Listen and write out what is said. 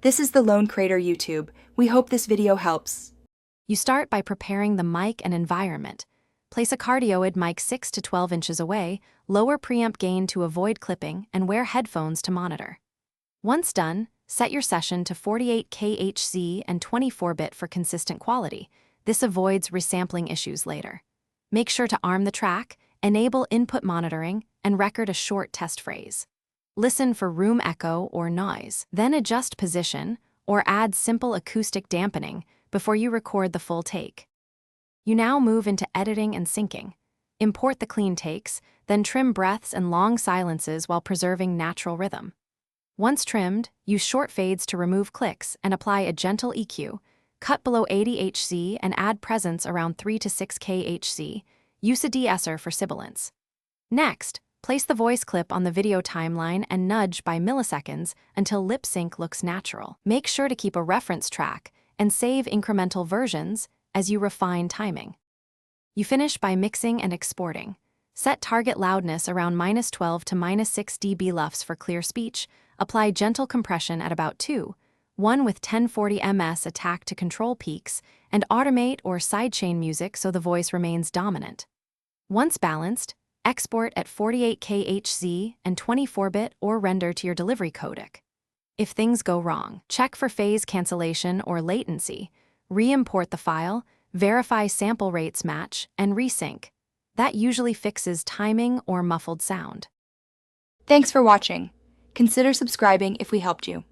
This is the Lone Crater YouTube. We hope this video helps. You start by preparing the mic and environment. Place a cardioid mic 6 to 12 inches away, lower preamp gain to avoid clipping, and wear headphones to monitor. Once done, set your session to 48 kHz and 24-bit for consistent quality. This avoids resampling issues later. Make sure to arm the track, enable input monitoring, and record a short test phrase. Listen for room echo or noise, then adjust position or add simple acoustic dampening before you record the full take. You now move into editing and syncing. Import the clean takes, then trim breaths and long silences while preserving natural rhythm. Once trimmed, use short fades to remove clicks and apply a gentle EQ. Cut below 80 Hz and add presence around 3 to 6 kHz. Use a de-esser for sibilance. Next, place the voice clip on the video timeline and nudge by milliseconds until lip sync looks natural. Make sure to keep a reference track and save incremental versions as you refine timing. You finish by mixing and exporting. Set target loudness around -12 to -6 dB LUFS for clear speech. Apply gentle compression at about 2:1 with 1040 ms attack to control peaks, and automate or sidechain music so the voice remains dominant. Once balanced, export at 48 kHz and 24-bit or render to your delivery codec. If things go wrong, check for phase cancellation or latency, re-import the file, verify sample rates match, and resync. That usually fixes timing or muffled sound. Thanks for watching. Consider subscribing if we helped you.